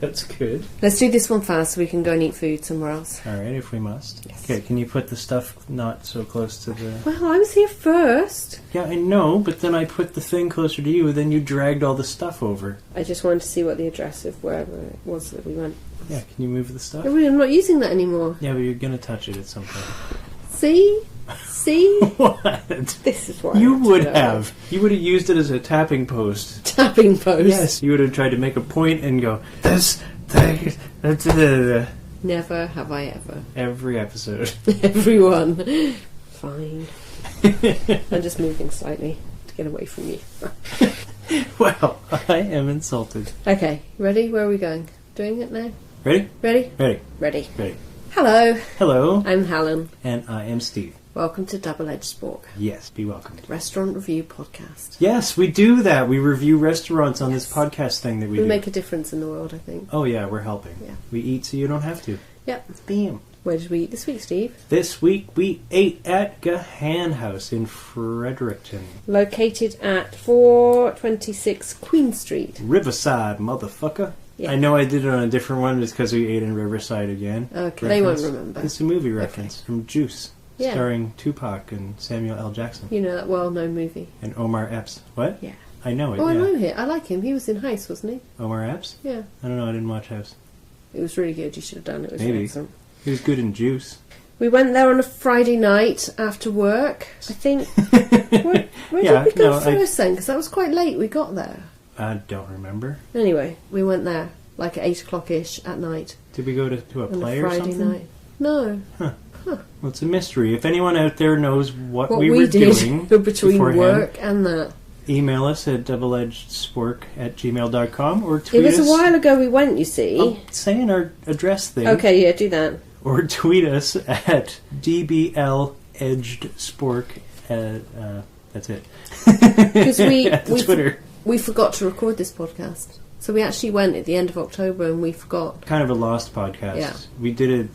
That's good. Let's do this one fast so we can go and eat food somewhere else. Alright, if we must. Yes. Okay, can you put the stuff not so close to the... Well, I was here first. Yeah, I know, but then I put the thing closer to you, and then you dragged all the stuff over. I just wanted to see what the address of wherever it was that we went. Yeah, can you move the stuff? I'm not using that anymore. Yeah, but you're gonna touch it at some point. See? What? This is what You would have. You would have used it as a tapping post. Tapping post? Yes, you would have tried to make a point and go, this thing... Never have I ever. Every episode. Everyone. Fine. I'm just moving slightly to get away from you. Well, I am insulted. Okay, ready? Where are we going? Doing it now? Ready? Ready? Ready. Ready. Ready. Hello. Hello. I'm Helen. And I am Steve. Welcome to Double-Edged Spork. Yes, be welcomed. Restaurant review podcast. Yes, we do that. We review restaurants on this podcast thing that we do. We make a difference in the world, I think. Oh yeah, we're helping. Yeah. We eat so you don't have to. Yep. Bam. Where did we eat this week, Steve? This week we ate at Gahan House in Fredericton. Located at 426 Queen Street. Riverside, motherfucker. Yeah. I know I did it on a different one just because we ate in Riverside again. Okay. They won't remember. It's a movie reference from Juice. Yeah. Starring Tupac and Samuel L. Jackson. You know that well-known movie. And Omar Epps. What? Yeah. I know it, Oh, yeah. I know him. I like him. He was in House, wasn't he? Omar Epps? Yeah. I don't know, I didn't watch House. It was really good. You should have done it. It was Maybe. excellent. He was good in Juice. We went there on a Friday night after work. I think... Where Yeah, did we go no, first then? Because that was quite late we got there. I don't remember. Anyway, we went there like at 8 o'clock-ish at night. Did we go to a On play a Friday or something? night. No. Well, it's a mystery. If anyone out there knows what we were did doing between beforehand, work and that. email us at doubleedgedspork@gmail.com or It tweet us. was a while ago we went, you see. I'm saying our address thing. Okay, yeah, do that. Or tweet us at dbledgedspork. That's it. Because At the Twitter. we forgot to record this podcast. So we actually went at the end of October and we forgot. Kind of a lost podcast. Yeah. We did it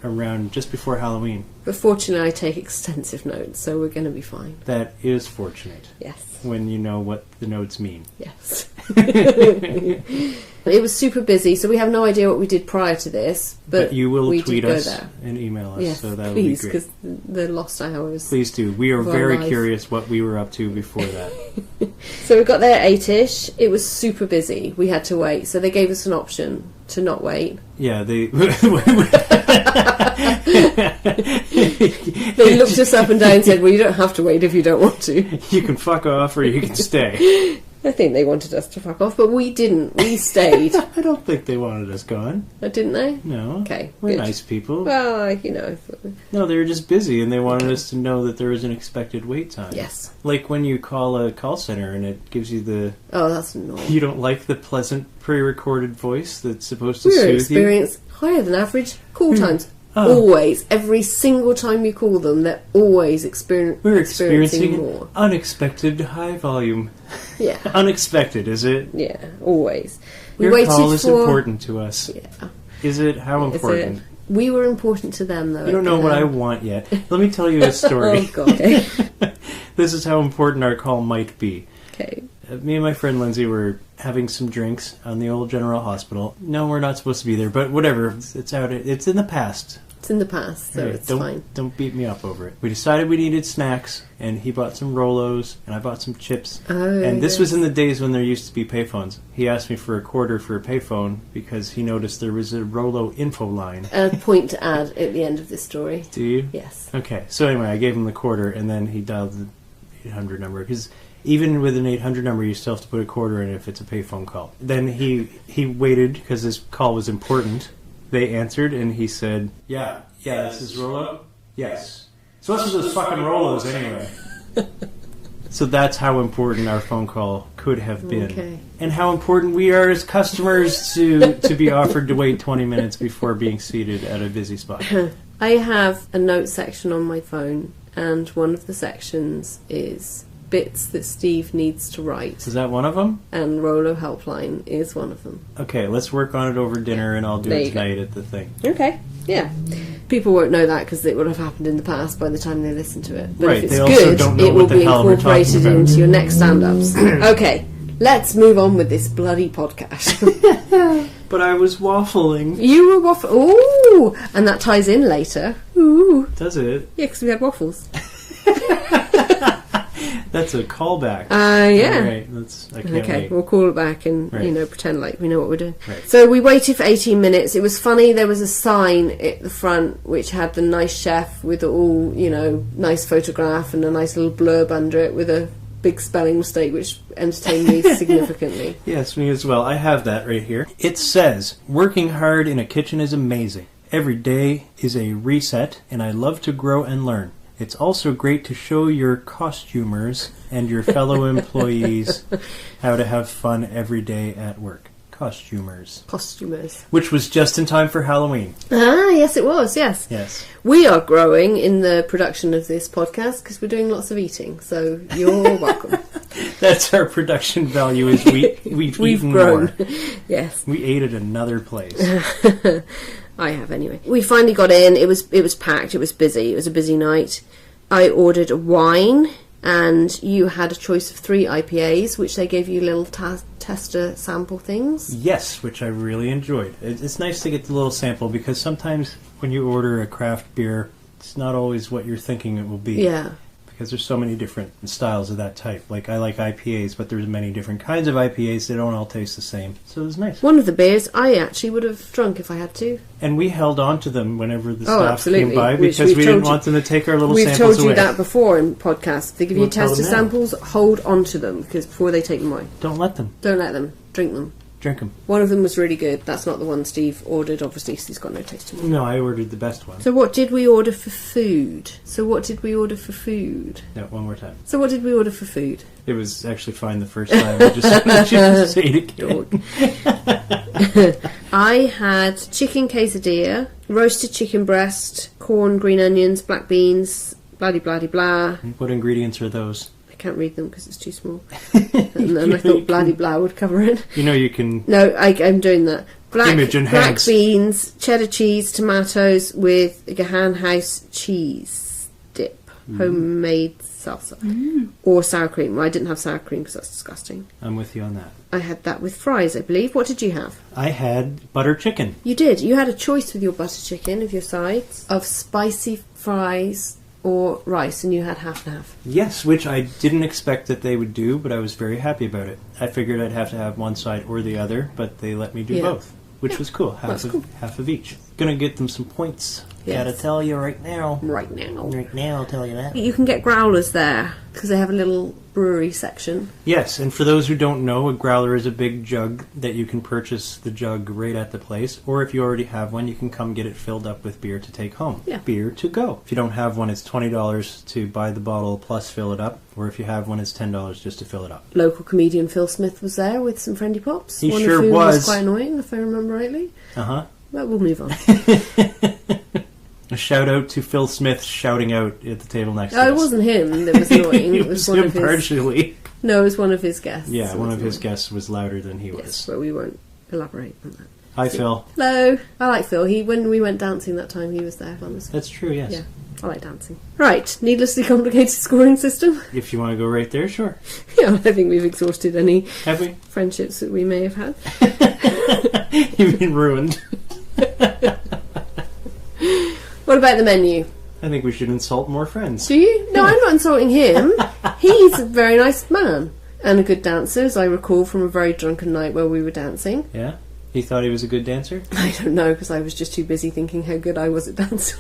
around just before Halloween. But fortunately I take extensive notes, so we're going to be fine. That is fortunate. Yes. When you know what the notes mean. Yes. It was super busy, so we have no idea what we did prior to this. But you will we tweet did go us there. and email us, Yes, so that would please, be great. because the lost hours. Please do. We are of our very life. curious what we were up to before that. So we got there at 8ish. It was super busy. We had to wait, so they gave us an option to not wait. Yeah, they... They looked us up and down and said, well, you don't have to wait if you don't want to. You can fuck off or you can stay. I think they wanted us to fuck off, but we didn't. We stayed. I don't think they wanted us gone. Didn't they? No. Okay, We're good. nice people. Well, No, they were just busy and they wanted us to know that there was an expected wait time. Yes. Like when you call a call center and it gives you the... Oh, that's annoying. You don't like the pleasant pre-recorded voice that's supposed to We soothe experience higher than average call times. Oh. Always. Every single time you call them, they're always We're experiencing experiencing more. unexpected high volume. Yeah. Unexpected, is it? Yeah, always. We Your waited call is for... important to us. Yeah. Is it? How Is important? it? We were important to them, though. You don't know what I want yet. Let me tell you a story. Oh, God. Okay. This is how important our call might be. Okay. Me and my friend Lindsay were having some drinks on the old General Hospital. No, we're not supposed to be there, but whatever. It's out. It's in the past. It's in the past, so Right, it's fine. Don't beat me up over it. We decided we needed snacks, and he bought some Rolos, and I bought some chips. Oh, And this yes. was in the days when there used to be payphones. He asked me for a quarter for a payphone because he noticed there was a Rolo info line. A point to add at the end of this story. Do you? Yes. Okay, so anyway, I gave him the quarter, and then he dialed the 800 number, because even with an 800 number, you still have to put a quarter in if it's a payphone call. Then he waited, because his call was important. They answered, and he said, Yeah, this is Rolo? Yes. So what's with those fucking Rolos, anyway? So that's how important our phone call could have been. Okay. And how important we are as customers to be offered to wait 20 minutes before being seated at a busy spot. I have a note section on my phone, and one of the sections is bits that Steve needs to write. Is that one of them? And Rolo Helpline is one of them. Okay, let's work on it over dinner, and I'll do There it you go. tonight at the thing. Okay, yeah. People won't know that because it would have happened in the past by the time they listen to it. But Right, if it's they also good, don't know it what will the be hell we're talking incorporated about. into your next stand-ups. Okay, Let's move on with this bloody podcast. But I was waffling. You were waffle. Ooh, and that ties in later. Ooh, does it? Yeah, because we had waffles. That's a callback. Yeah. All right, I can't wait. We'll call it back and Right. pretend like we know what we're doing. Right. So we waited for 18 minutes. It was funny. There was a sign at the front which had the nice chef with all nice photograph and a nice little blurb under it with a big spelling mistake which entertained me significantly. Yes, me as well. I have that right here. It says, "Working hard in a kitchen is amazing. Every day is a reset, and I love to grow and learn. It's also great to show your costumers and your fellow employees how to have fun every day at work." Costumers. Which was just in time for Halloween. Ah, yes it was, yes. Yes. We are growing in the production of this podcast because we're doing lots of eating, so you're welcome. That's our production value, is we've eaten grown. More. Yes. We ate at another place. I have anyway. We finally got in. It was packed. It was busy. It was a busy night. I ordered a wine, and you had a choice of 3 IPAs, which they gave you little tester sample things. Yes, which I really enjoyed. It's nice to get the little sample, because sometimes when you order a craft beer, it's not always what you're thinking it will be. Yeah. Because there's so many different styles of that type. Like, I like IPAs, but there's many different kinds of IPAs. They don't all taste the same. So it was nice. One of the beers I actually would have drunk if I had to. And we held on to them whenever the staff absolutely. came by, because we didn't want them to take our little samples away. We've told you that before in podcasts. If they give you tester samples, hold on to them, because before they take them away. Don't let them. Don't let them. Drink them. Drink them. One of them was really good. That's not the one Steve ordered, obviously, because he's got no taste in it. No, I ordered the best one. So what did we order for food? No, one more time. So what did we order for food? It was actually fine the first time. I just wanted you to say it again. I had chicken quesadilla, roasted chicken breast, corn, green onions, black beans, blah-de-blah-de-blah. What ingredients are those? I can't read them because it's too small. And then I thought blah-de-blah would cover it. You can... No, I'm doing that. Black beans, cheddar cheese, tomatoes with a Gahan House cheese dip. Homemade salsa. Or sour cream. Well, I didn't have sour cream because that's disgusting. I'm with you on that. I had that with fries, I believe. What did you have? I had butter chicken. You did. You had a choice with your butter chicken of your sides of spicy fries or rice, and you had half and half. Yes, which I didn't expect that they would do, but I was very happy about it. I figured I'd have to have one side or the other, but they let me do both, which was cool. Half of each. Gonna get them some points. Yes. Gotta tell you right now. Right now, I'll tell you that. You can get growlers there, because they have a little brewery section. Yes, and for those who don't know, a growler is a big jug that you can purchase the jug right at the place, or if you already have one, you can come get it filled up with beer to take home. Yeah. Beer to go. If you don't have one, it's $20 to buy the bottle plus fill it up, or if you have one, it's $10 just to fill it up. Local comedian Phil Smith was there with some friendly pops. He one sure of whom was. Quite annoying, if I remember rightly. Uh-huh. Well, we'll move on. A shout out to Phil Smith shouting out at the table next to us. It wasn't him that was annoying. It was one him of his... partially. No, it was one of his guests. Yeah, one of his guests was louder than he was. Yes, but we won't elaborate on that. Hi, Phil. Hello. I like Phil. When we went dancing that time, he was there. That's true, yes. Yeah, I like dancing. Right, needlessly complicated scoring system. If you want to go right there, sure. Yeah, I think we've exhausted any Have we? friendships that we may have had. You've been ruined. What about the menu? I think we should insult more friends. Do you? No, I'm not insulting him. He's a very nice man and a good dancer, as I recall from a very drunken night where we were dancing. Yeah? He thought he was a good dancer? I don't know, because I was just too busy thinking how good I was at dancing.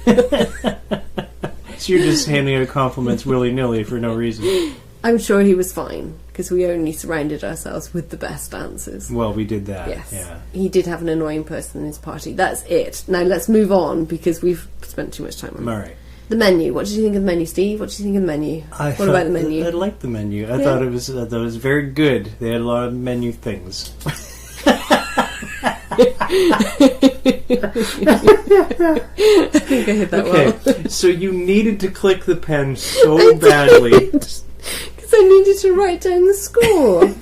So you're just handing out compliments willy-nilly for no reason. I'm sure he was fine, because we only surrounded ourselves with the best dancers. Well, we did that. Yes. Yeah. He did have an annoying person in his party. That's it. Now let's move on, because we've spent too much time on it. All right. The menu. What did you think of the menu, Steve? What did you think of the menu? What about the menu? I liked the menu. I thought it was very good. They had a lot of menu things. I think I hit that well. So you needed to click the pen so badly. Because I needed to write down the score.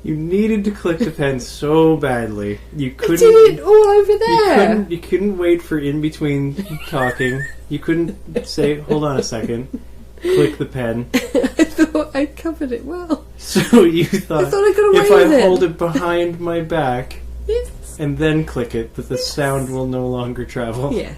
You needed to click the pen so badly. You couldn't. I did it all over there. You couldn't wait for in between talking. You couldn't say, "Hold on a second." click the pen. I thought I covered it well. So you thought, I got away if with I it. hold it behind my back Yes. and then click it, that the sound will no longer travel. Yes.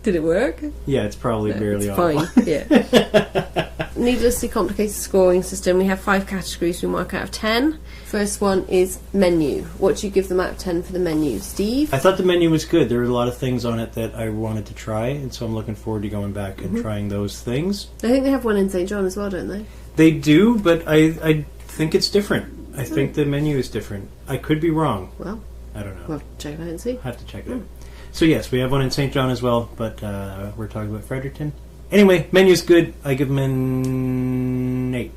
Did it work? Yeah, it's probably barely it's audible. fine. Yeah. Needlessly complicated scoring system. We have 5 categories we mark out of 10. First one is menu. What do you give them out of 10 for the menu, Steve? I thought the menu was good. There were a lot of things on it that I wanted to try, and so I'm looking forward to going back and trying those things. I think they have one in St. John as well, don't they? They do, but I think it's different. I think the menu is different. I could be wrong. Well, I don't know. we'll check it out and see. I'll have to check it out. So yes, we have one in St. John as well, but we're talking about Fredericton. Anyway, menu's good. I give them an 8.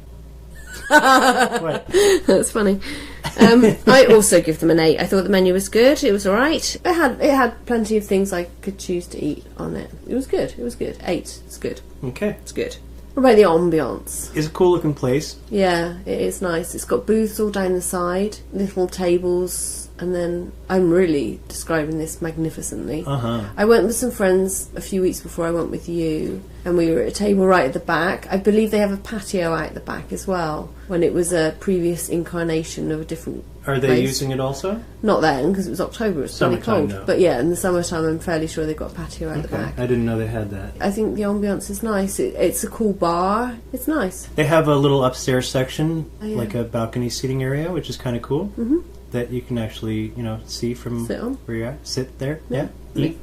What? That's funny. I also give them an 8. I thought the menu was good. It was alright. It had plenty of things I could choose to eat on it. It was good. 8. It's good. Okay. It's good. What about the ambiance? It's a cool looking place. Yeah, it is nice. It's got booths all down the side, little tables, and then I'm really describing this magnificently. I went with some friends a few weeks before I went with you, and we were at a table right at the back. I believe they have a patio out the back as well, when it was a previous incarnation of a different Are they place. using it also? Not then, because it was October, it's really Summertime, cold. no. But yeah, in the summertime I'm fairly sure they've got a patio out the back. I didn't know they had that. I think the ambiance is nice. It's a cool bar. It's nice. They have a little upstairs section, Oh, yeah. like a balcony seating area, which is kind of cool. Mm-hmm. That you can actually, see from Sit on. where you're at. Sit there. Yeah. Yeah. Eat.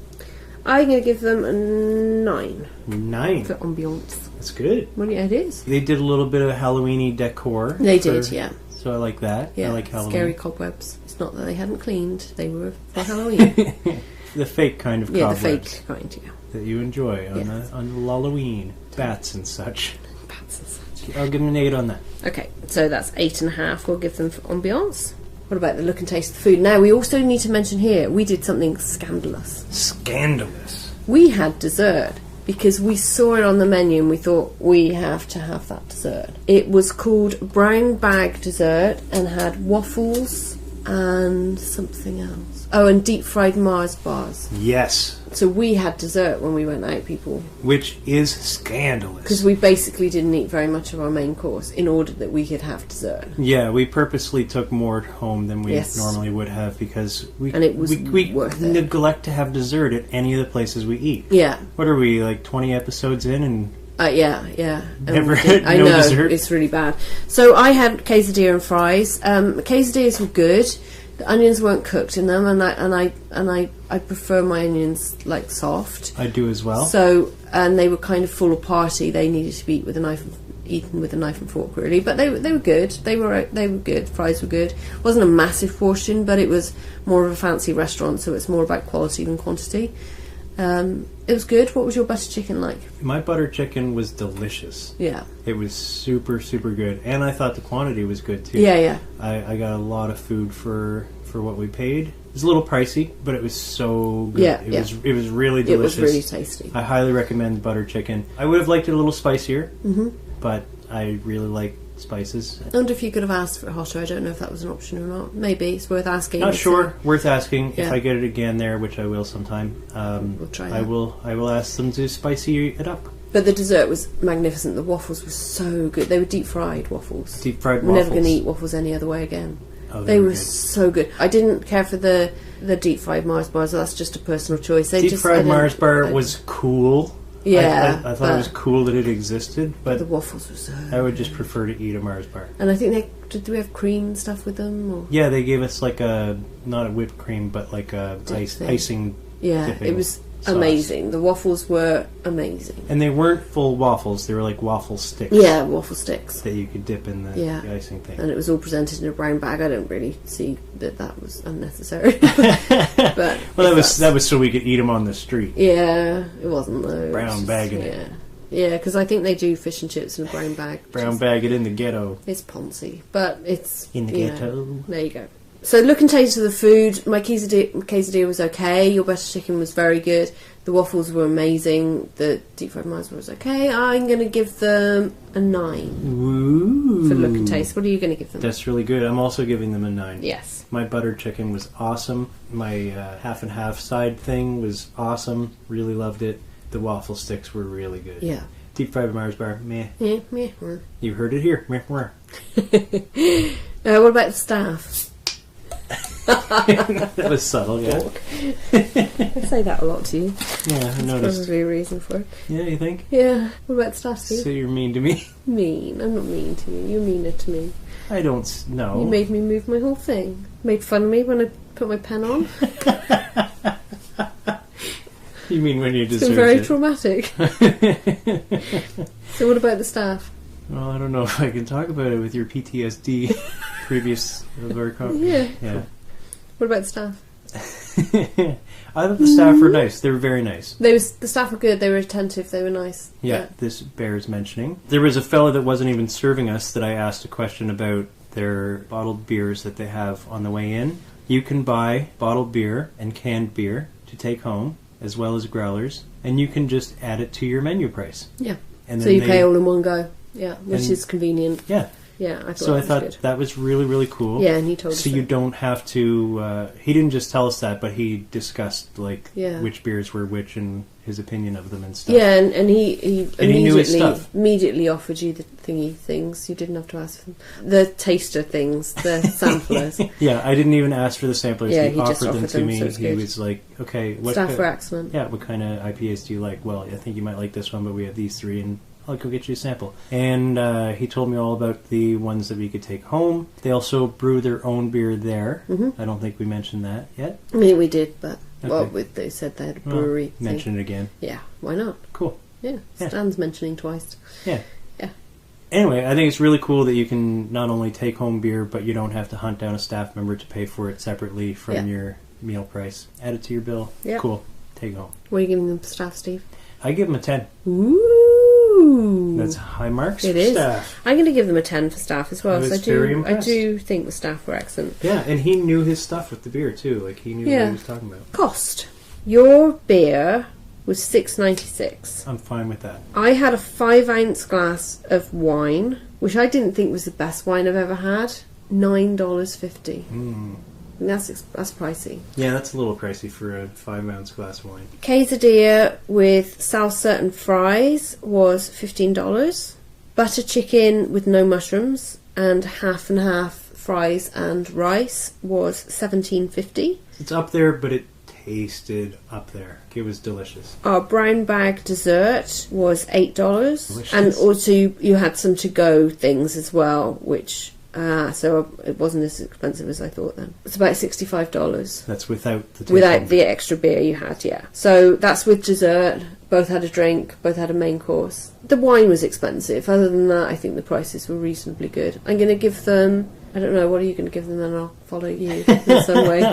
I'm going to give them a 9 9. for ambiance. That's good. Well, yeah, it is. They did a little bit of Halloween-y decor. They did, yeah. So I like that. Yeah, I like Halloween. scary cobwebs. It's not that they hadn't cleaned; they were for Halloween. The fake kind of Yeah, the cobwebs fake kind. Yeah, that you enjoy on, Yes. on Halloween. Bats and such. bats and such. I'll give them an 8 on that. Okay, so that's 8.5. We'll give them for ambiance. What about the look and taste of the food? Now we also need to mention here we did something scandalous. Scandalous. We had dessert because we saw it on the menu and we thought we have to have that dessert. It was called brown bag dessert and had waffles and something else. Oh, and deep fried Mars bars. Yes. So we had dessert when we went out, people. Which is scandalous. Because we basically didn't eat very much of our main course in order that we could have dessert. Yeah, we purposely took more home than we Yes. normally would have because we And it was we worth it. neglect to have dessert at any of the places we eat. Yeah. What are we, like 20 episodes in and Yeah. And Never we did- had I no know, dessert? it's really bad. So I had quesadilla and fries. Quesadillas were good. The onions weren't cooked in them, and I prefer my onions like soft. I do as well. So and they were kind of full of party. They needed to be eaten with a knife and fork, really. But they were good. They were good. Fries were good. It wasn't a massive portion, but it was more of a fancy restaurant, so it's more about quality than quantity. It was good. What was your butter chicken like? My butter chicken was delicious. Yeah. It was super, super good. And I thought the quantity was good too. Yeah. I got a lot of food for what we paid. It was a little pricey, but it was so good. Yeah, It was really delicious. It was really tasty. I highly recommend butter chicken. I would have liked it a little spicier, but I really like spices. I wonder if you could have asked for it hotter. I don't know if that was an option or not. Maybe it's worth asking. Not sure. Worth asking. If Yeah. I get it again there, which I will sometime. We'll try I that. will ask them to spicy it up. But the dessert was magnificent. The waffles were so good. They were deep fried waffles. Deep fried I'm waffles. never going to eat waffles any other way again. Oh, They were good. so good. I didn't care for the deep fried Mars bars. That's just a personal choice. Deep fried Mars bar was cool. Yeah, I thought it was cool that it existed, the but waffles were so. I would just prefer to eat a Mars bar. And I think did we have cream and stuff with them? Or? Yeah, they gave us like not a whipped cream, but like a Dip thing. icing. Yeah, dipping it was sauce. amazing. The waffles were amazing. And they weren't full waffles; they were like waffle sticks. Yeah, waffle sticks. That you could dip in the icing thing. And it was all presented in a brown bag. I don't really see that was unnecessary. But Well, that was so we could eat them on the street. yeah, it wasn't though. Brown bagging it. Yeah, because I think they do fish and chips in a brown bag. which Brown is- bag it in the ghetto. It's poncy, but it's In the you know, ghetto. there you go. So look and taste of the food. My quesadilla was okay. Your butter chicken was very good. The waffles were amazing. The deep fried Mars was okay. I'm going to give them a 9 Woo. for look and taste. What are you going to give them? That's really good. I'm also giving them a 9. Yes. My butter chicken was awesome. My half and half side thing was awesome. Really loved it. The waffle sticks were really good. Yeah. Deep fried Mars bar, meh. Yeah, meh. You heard it here. Meh, meh. What about the staff? That was subtle, yeah. I say that a lot to you. Yeah, I There's noticed. probably a reason for it. Yeah, you think? Yeah. What about the staff, Steve? So you're mean to me? Mean. I'm not mean to you. You're meaner to me. I don't know. You made me move my whole thing. Made fun of me when I put my pen on. You mean when you It's deserve been very it? traumatic. So what about the staff? Well, I don't know if I can talk about it with your PTSD previous of our conversation. Yeah. What about the staff? I thought the staff were nice. They were very nice. The staff were good. They were attentive. They were nice. Yeah, this bears mentioning. There was a fella that wasn't even serving us that I asked a question about their bottled beers that they have on the way in. You can buy bottled beer and canned beer to take home, as well as growlers, and you can just add it to your menu price. Yeah. And So then you pay all in one go. Yeah, which and- is convenient. Yeah. Yeah, I So I thought thought that was good. that was really, really cool. Yeah, and he told us So you that. don't have to. He didn't just tell us that, but he discussed Yeah. which beers were which and his opinion of them and stuff. Yeah, and he And he knew his stuff. immediately offered you the thingy things. You didn't have to ask for them. The taster things, the samplers. Yeah, I didn't even ask for the samplers. Yeah, he he just offered them offered to them, me. so it's He good. was like, "Okay, what Staff ki- were excellent. Yeah, what kind of IPAs do you like? Well, I think you might like this one, but we have these three, and I'll go get you a sample." And he told me all about the ones that we could take home. They also brew their own beer there. Mhm. I don't think we mentioned that yet. I mean, we did, but Okay. they said they had a Well, brewery. thing. mention it again. Yeah, why not? Cool. Yeah, Yeah. Stan's mentioning twice. Yeah. Yeah. Anyway, I think it's really cool that you can not only take home beer, but you don't have to hunt down a staff member to pay for it separately from Yeah. your meal price. Add it to your bill. Yeah. Cool. Take home. What are you giving them for staff, Steve? I give them a 10. Ooh, That's high marks It for is. staff. I'm going to give them a 10 for staff as well. I was 'cause very I impressed. do think the staff were excellent. Yeah, and he knew his stuff with the beer too. Like he knew what Yeah. he was talking about. Cost. Your beer was $6.96. I'm fine with that. I had a 5-ounce glass of wine, which I didn't think was the best wine I've ever had. $9.50. That's pricey. Yeah, that's a little pricey for a 5-ounce glass of wine. Quesadilla with salsa and fries was $15. Butter chicken with no mushrooms and half and half fries and rice was $17.50. It's up there, but it tasted up there. It was delicious. Our brown bag dessert was $8, Delicious. and also you had some to-go things as well, which so it wasn't as expensive as I thought. Then it's about $65 That's without the without the extra beer you had. Yeah, so that's with dessert. Both had a drink, both had a main course. The wine was expensive. Other than that, I think the prices were reasonably good. I'm going to give them. I don't know. What are you going to give them? Then I'll follow you in some way.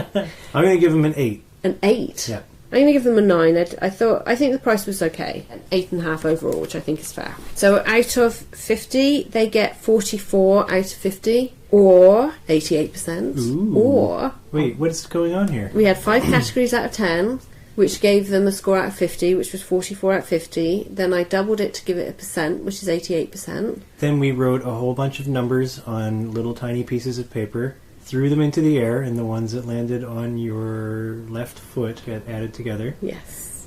I'm going to give him an 8. An 8. Yeah. I'm going to give them a 9. I think the price was okay. An 8.5 overall, which I think is fair. So out of 50, they get 44 out of 50, or 88%. Ooh. Or Wait, what's going on here? we had 5 categories out of 10, which gave them a score out of 50, which was 44 out of 50. Then I doubled it to give it a percent, which is 88%. Then we wrote a whole bunch of numbers on little tiny pieces of paper, threw them into the air, and the ones that landed on your left foot got added together. Yes.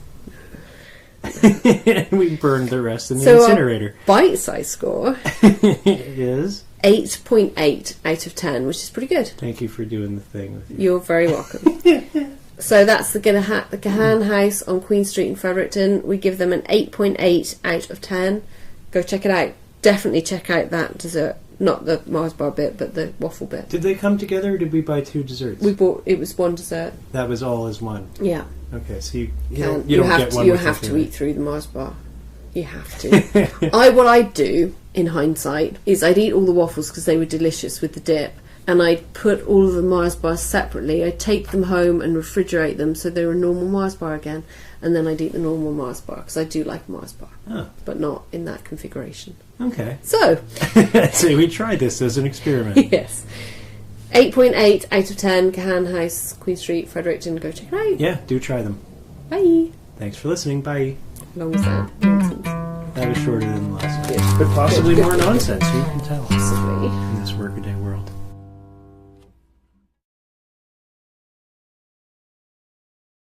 And we burned the rest in the So incinerator. Bite-size score, Is 8.8 out of 10, which is pretty good. thank you for doing the thing with you. You're very welcome. So that's the Gahan House on Queen Street in Fredericton. We give them an 8.8 out of 10. Go check it out. Definitely check out that dessert. Not the Mars bar bit, but the waffle bit. Did they come together, or did we buy 2 desserts? It was one dessert. That was all as one. Yeah. Okay, so you And don't get one. you with have the to other. eat through the Mars bar. You have to. What I'd do, in hindsight, is I'd eat all the waffles because they were delicious with the dip. And I'd put all of the Mars bars separately. I'd take them home and refrigerate them so they were a normal Mars bar again. And then I'd eat the normal Mars bar because I do like Mars bar. Oh, But not in that configuration. okay. So, So we tried this as an experiment. yes. 8.8 out of 10, Gahan House, Queen Street, Fredericton. Go check it out. Yeah, do try them. Bye. Thanks for listening. Bye. Long was that? Nonsense. That was shorter than the last one. Good. But possibly Good, more good, good. nonsense, who can tell? Possibly. In this workaday world.